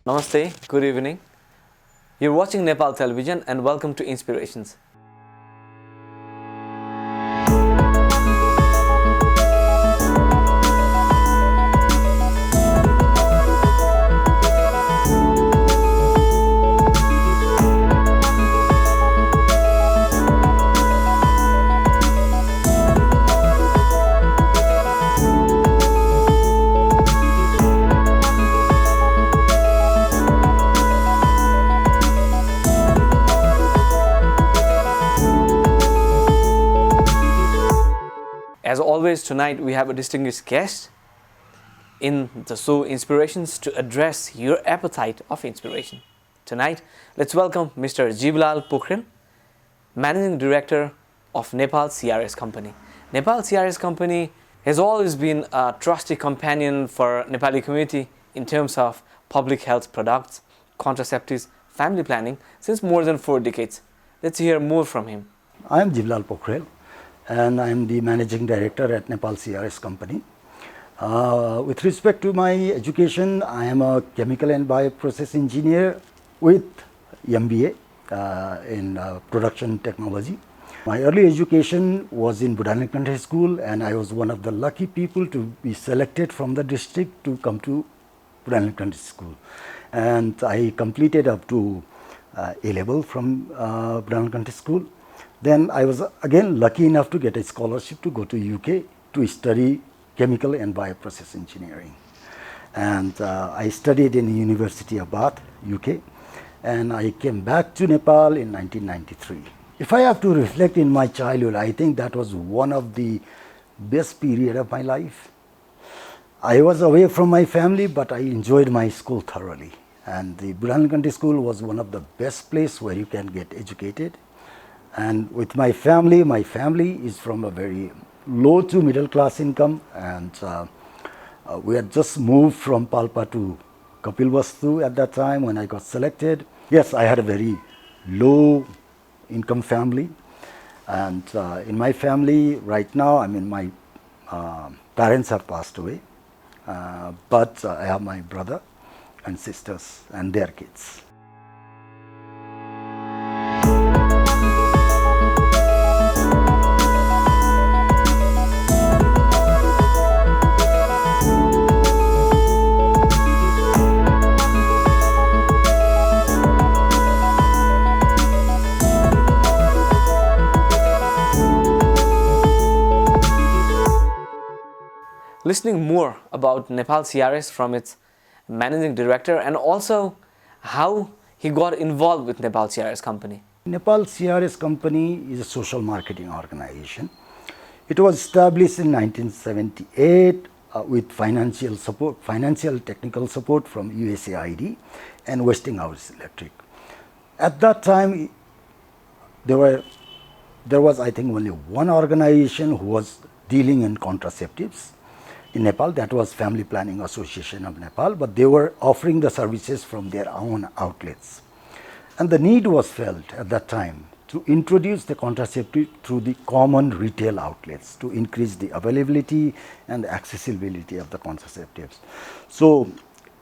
Namaste, good evening. You're watching Nepal Television and welcome to Inspirations. As always, tonight we have a distinguished guest in the show Inspirations to address your appetite of inspiration. Tonight, let's welcome Mr. Jiblal Pokharel, Managing Director of Nepal CRS Company. Nepal CRS Company has always been a trusted companion for Nepali community in terms of public health products, contraceptives, family planning since more than 4 decades. Let's hear more from him. I am Jiblal Pokharel, and I am the Managing Director at Nepal CRS Company. With respect to my education, I am a Chemical and Bioprocess Engineer with MBA in Production Technology. My early education was in Dhaal Country School, and I was one of the lucky people to be selected from the district to come to Dhaal Country School. And I completed up to A-level from Dhaal Country School. Then I was again lucky enough to get a scholarship to go to UK to study Chemical and Bioprocess Engineering. And I studied in the University of Bath, UK, and I came back to Nepal in 1993. If I have to reflect in my childhood, I think that was one of the best period of my life. I was away from my family, but I enjoyed my school thoroughly. And the Dhaal Country School was one of the best places where you can get educated. And with my family is from a very low to middle class income, and we had just moved from Palpa to Kapilvastu at that time when I got selected. Yes, I had a very low income family, and in my family right now, my parents have passed away, but I have my brother and sisters and their kids. Listening more about Nepal CRS from its Managing Director and also how he got involved with Nepal CRS Company. Nepal CRS Company is a social marketing organization. It was established in 1978 with financial technical support from USAID and Westinghouse Electric. At that time, there was I think only one organization who was dealing in contraceptives in Nepal. That was Family Planning Association of Nepal, but they were offering the services from their own outlets. And the need was felt at that time to introduce the contraceptive through the common retail outlets to increase the availability and accessibility of the contraceptives. So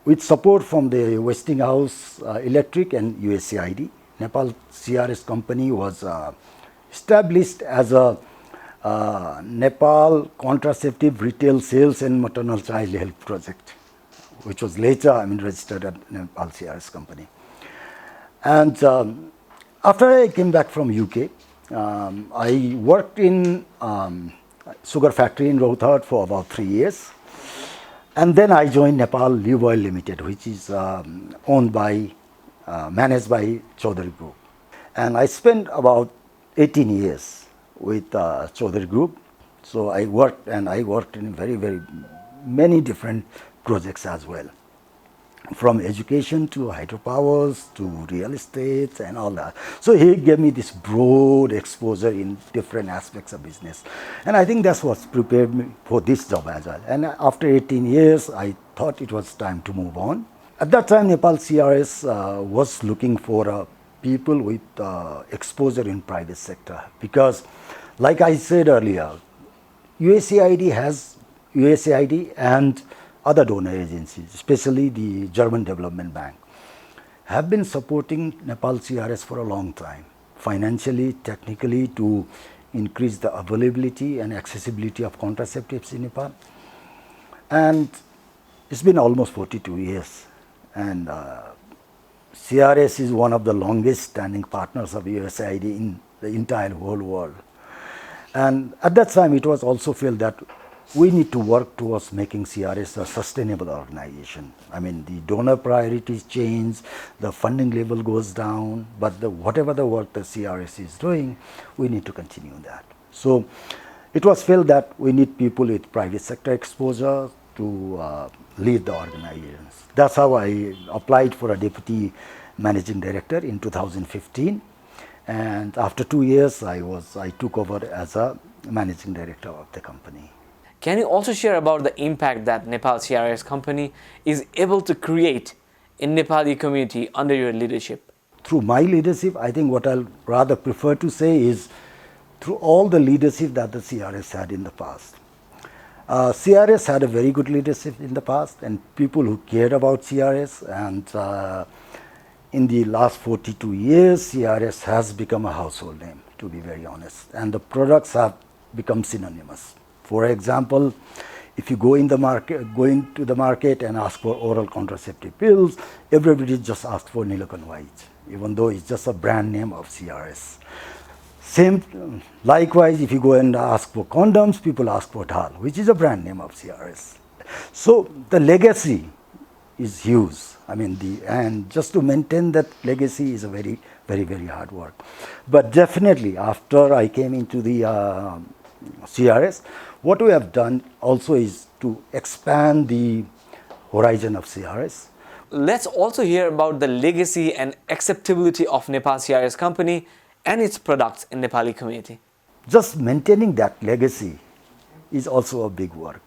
with support from the Westinghouse Electric and USAID, Nepal CRS Company was established as a Nepal Contraceptive Retail Sales and Maternal Child Health Project, which was later registered at Nepal CRS Company. And after I came back from UK, I worked in sugar factory in Rohtak for about 3 years. And then I joined Nepal Lube Oil Limited, which is managed by Chaudhary Group. And I spent about 18 years with Chaudhary Group. So I worked in very, very many different projects as well, from education to hydropowers to real estate and all that. So he gave me this broad exposure in different aspects of business. And I think that's what's prepared me for this job as well. And after 18 years, I thought it was time to move on. At that time, Nepal CRS was looking for people with exposure in private sector, because like I said earlier, USAID and other donor agencies, especially the German Development Bank, have been supporting Nepal CRS for a long time, financially, technically, to increase the availability and accessibility of contraceptives in Nepal. And it's been almost 42 years. And CRS is one of the longest standing partners of USAID in the entire whole world. And at that time, it was also felt that we need to work towards making CRS a sustainable organization. I mean, the donor priorities change, the funding level goes down, but whatever the work the CRS is doing, we need to continue that. So it was felt that we need people with private sector exposure to lead the organizations. That's how I applied for a deputy managing director in 2015. And after 2 years, I took over as a managing director of the company. Can you also share about the impact that Nepal CRS Company is able to create in Nepali community under your leadership? Through my leadership, I think what I'll rather prefer to say is through all the leadership that the CRS had in the past. CRS had a very good leadership in the past and people who cared about CRS, and in the last 42 years, CRS has become a household name, to be very honest, and the products have become synonymous. For example, if you go into the market and ask for oral contraceptive pills, everybody just asks for Nilocan White, even though it's just a brand name of CRS. Likewise, if you go and ask for condoms, people ask for Dhaal, which is a brand name of CRS. So the legacy is huge. I mean, and just to maintain that legacy is a very, very, very hard work. But definitely, after I came into the CRS, what we have done also is to expand the horizon of CRS. Let's also hear about the legacy and acceptability of Nepal CRS Company and its products in Nepali community. Just maintaining that legacy is also a big work.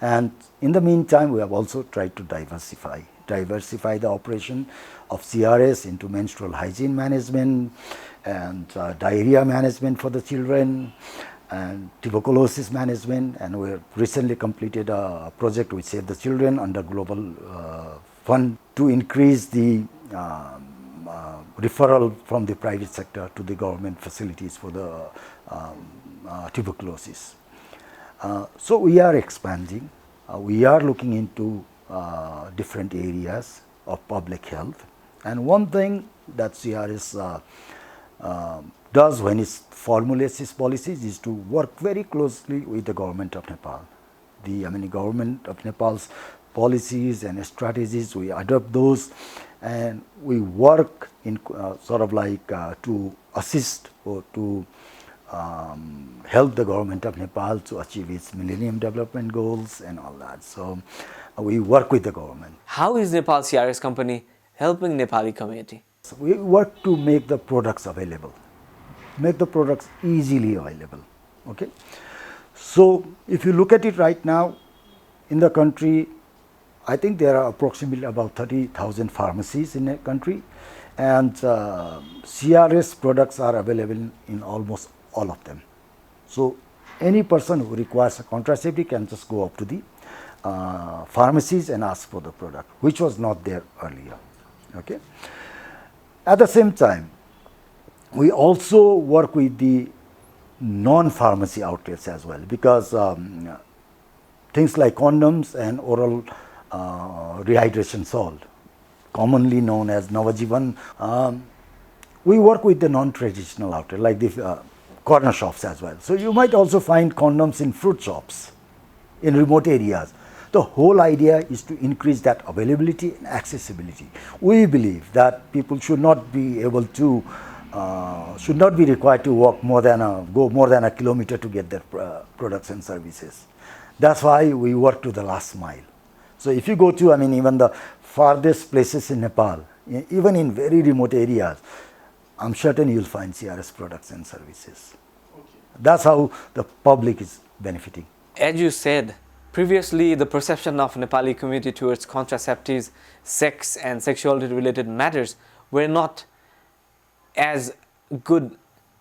And in the meantime, we have also tried to diversify the operation of CRS into menstrual hygiene management and diarrhea management for the children and tuberculosis management. And we recently completed a project with Save the Children under Global Fund to increase the referral from the private sector to the government facilities for the tuberculosis. So we are expanding. We are looking into different areas of public health. And one thing that CRS does when it formulates its policies is to work very closely with the government of Nepal. The government of Nepal's policies and strategies, we adopt those, and we work in to assist or to help the government of Nepal to achieve its Millennium Development Goals and all that. So we work with the government. How is Nepal CRS Company helping Nepali community? So we work to make the products available, make the products easily available. Okay. So if you look at it right now in the country, I think there are approximately about 30,000 pharmacies in the country, and CRS products are available in almost all of them. So any person who requires a contraceptive can just go up to the pharmacies and ask for the product, which was not there earlier. Okay. At the same time, we also work with the non-pharmacy outlets as well, because things like condoms and oral rehydration salt, commonly known as Navajivan, we work with the non-traditional outlet like the corner shops as well. So you might also find condoms in fruit shops in remote areas. The whole idea is to increase that availability and accessibility. We believe that people should not be able to, should not be required to walk go more than a kilometer to get their products and services. That's why we work to the last mile. So if you go to, even the farthest places in Nepal, even in very remote areas, I'm certain you'll find CRS products and services. Okay. That's how the public is benefiting. As you said, previously the perception of Nepali community towards contraceptives, sex and sexuality related matters were not as good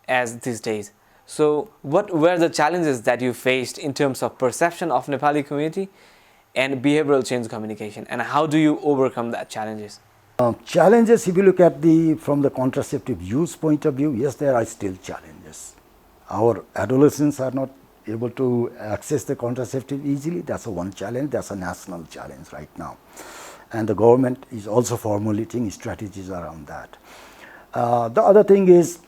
as these days. So what were the challenges that you faced in terms of perception of Nepali community and behavioral change communication, and how do you overcome that challenges? Challenges, if you look at from the contraceptive use point of view, yes, there are still challenges. Our adolescents are not able to access the contraceptive easily. That's one challenge. That's a national challenge right now. And the government is also formulating strategies around that. The other thing is,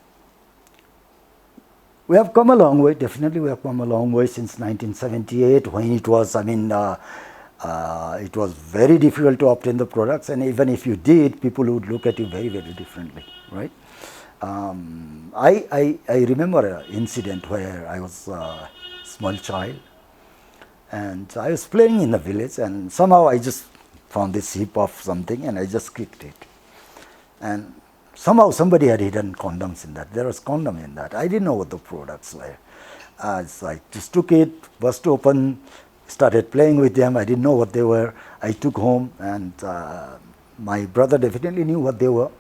we have come a long way. Definitely, we have come a long way since 1978, when it was, it was very difficult to obtain the products, and even if you did, people would look at you very, very differently, right? I remember an incident where I was a small child, and I was playing in the village, and somehow I just found this heap of something, and I just kicked it. And somehow somebody had hidden condoms in that. There was condom in that. I didn't know what the products were. So I just took it, burst open, started playing with them. I didn't know what they were. I took home, and my brother definitely knew what they were.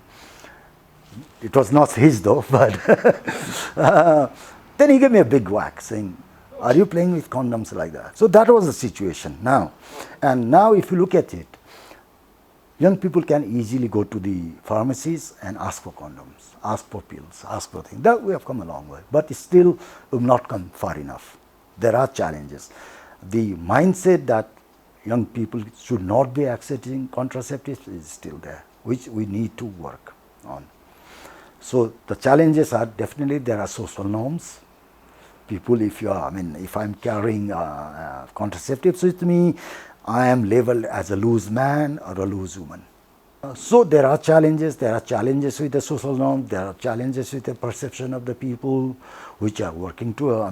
It was not his though, but then he gave me a big whack saying, "Are you playing with condoms like that?" So that was the situation now. And now if you look at it, young people can easily go to the pharmacies and ask for condoms, ask for pills, ask for things. That we have come a long way, but still we have not come far enough. There are challenges. The mindset that young people should not be accessing contraceptives is still there, which we need to work on. So the challenges are definitely, there are social norms. People, if you are, if I'm carrying contraceptives with me, I am labeled as a loose man or a loose woman. So there are challenges. There are challenges with the social norms. There are challenges with the perception of the people, which are working to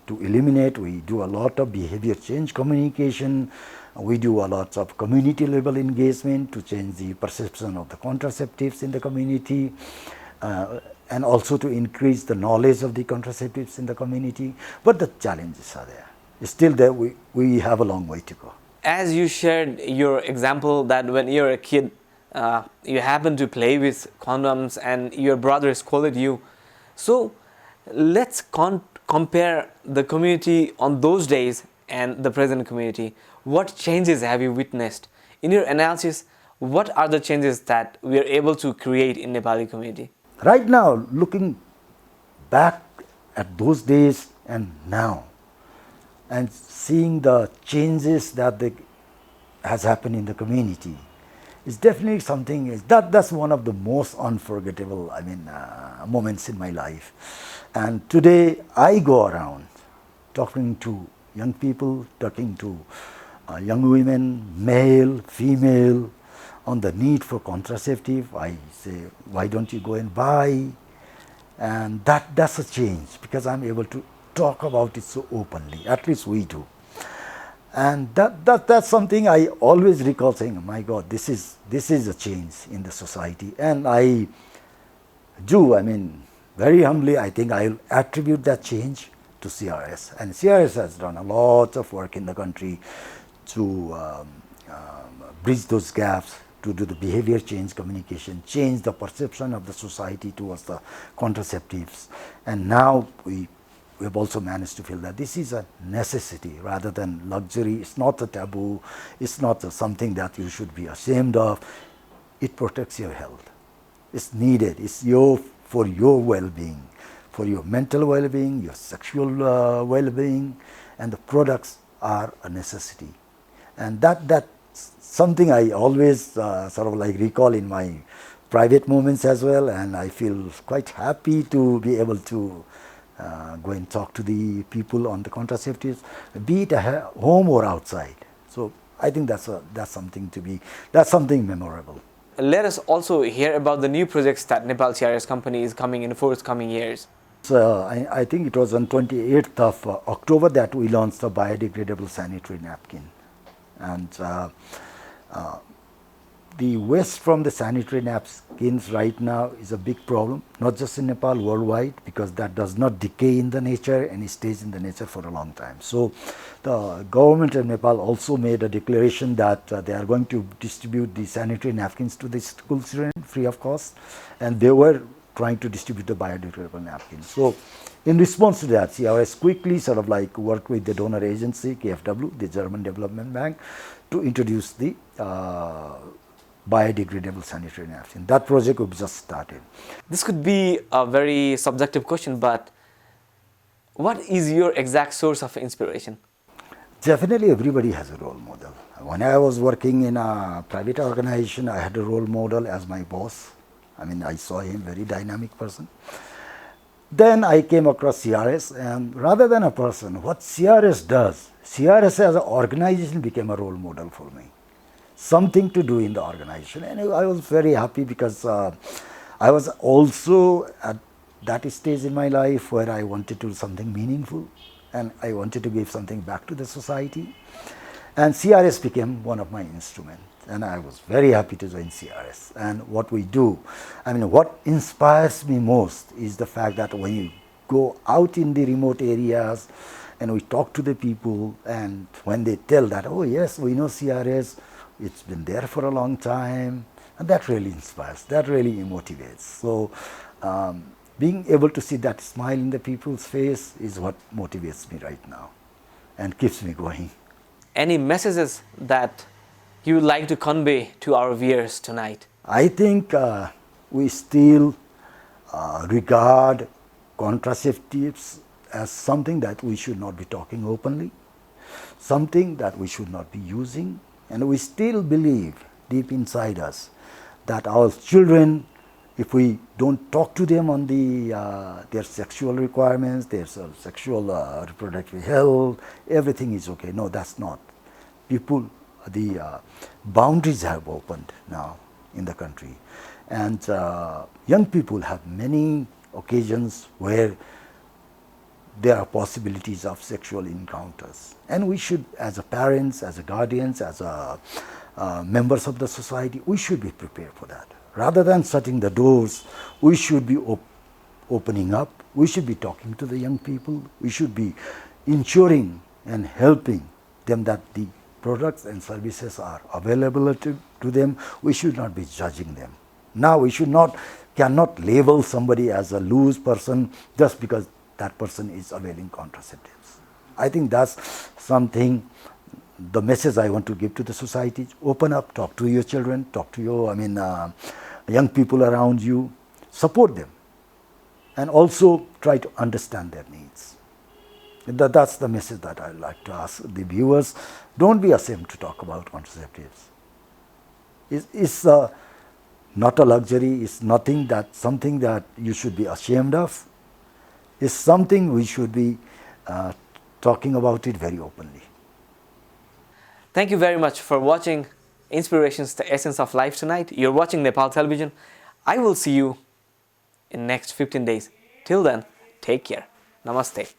eliminate. We do a lot of behavior change communication. We do a lot of community level engagement to change the perception of the contraceptives in the community, and also to increase the knowledge of the contraceptives in the community. But the challenges are there. Still there, we have a long way to go. As you shared your example that when you're a kid, you happen to play with condoms and your brother scolded you. So let's compare the community on those days and the present community. What changes have you witnessed? In your analysis, what are the changes that we are able to create in Nepali community? Right now, looking back at those days and now, and seeing the changes that has happened in the community, is definitely something that's one of the most unforgettable moments in my life. And today I go around talking to young people, talking to young women, male, female, on the need for contraceptive. I say, why don't you go and buy? And that's a change, because I'm able to talk about it so openly. At least we do. And that's something I always recall saying, my God, this is a change in the society. And I do, very humbly, I think I'll attribute that change to CRS. And CRS has done a lot of work in the country to bridge those gaps, to do the behavior change communication, change the perception of the society towards the contraceptives. And now we've also managed to feel that this is a necessity rather than luxury. It's not a taboo. It's not something that you should be ashamed of. It protects your health. It's needed. It's for your well-being, for your mental well-being, your sexual well-being, and the products are a necessity. And that's something I always recall in my private moments as well, and I feel quite happy to be able to go and talk to the people on the contraceptives, be it at home or outside. So I think that's something memorable. Let us also hear about the new projects that Nepal CRS Company is coming in the forthcoming years. So I think it was on 28th of October that we launched a biodegradable sanitary napkin. And the waste from the sanitary napkins right now is a big problem, not just in Nepal, worldwide, because that does not decay in the nature and it stays in the nature for a long time. So the government of Nepal also made a declaration that they are going to distribute the sanitary napkins to the school children free of cost, and they were trying to distribute the biodegradable napkins. So in response to that, CRS quickly worked with the donor agency, KfW, the German Development Bank, to introduce the biodegradable sanitary napkin. That project we've just started. This could be a very subjective question, but what is your exact source of inspiration? Definitely everybody has a role model. When I was working in a private organization, I had a role model as my boss. I mean, I saw him, very dynamic person. Then I came across CRS, and rather than a person, what CRS does, CRS as an organization became a role model for me. Something to do in the organization, and I was very happy because I was also at that stage in my life where I wanted to do something meaningful and I wanted to give something back to the society, and CRS became one of my instruments, and I was very happy to join CRS. And what we do, I mean, what inspires me most is the fact that when you go out in the remote areas and we talk to the people, and when they tell that, oh yes, we know CRS, it's been there for a long time, and that really inspires, that really motivates. So being able to see that smile in the people's face is what motivates me right now and keeps me going. Any messages that you would like to convey to our viewers tonight? I think we still regard contraceptives as something that we should not be talking openly, something that we should not be using, and we still believe deep inside us that our children, if we don't talk to them on their sexual requirements, their sexual reproductive health, everything is okay. No, that's not. People, the boundaries have opened now in the country, and young people have many occasions where there are possibilities of sexual encounters, and we should, as a parents, as a guardians, as a members of the society, we should be prepared for that. Rather than shutting the doors, we should be opening up, we should be talking to the young people, we should be ensuring and helping them that the products and services are available to them. We should not be judging them. Now we cannot label somebody as a loose person just because that person is availing contraceptives. I think that's something, the message I want to give to the society. Open up, talk to your children, talk to your, young people around you, support them, and also try to understand their needs. That's the message that I'd like to ask the viewers. Don't be ashamed to talk about contraceptives. It's not a luxury, it's something that you should be ashamed of. It's something we should be talking about it very openly. Thank you very much for watching Inspirations, the Essence of Life tonight. You're watching Nepal Television. I will see you in next 15 days. Till then, take care. Namaste.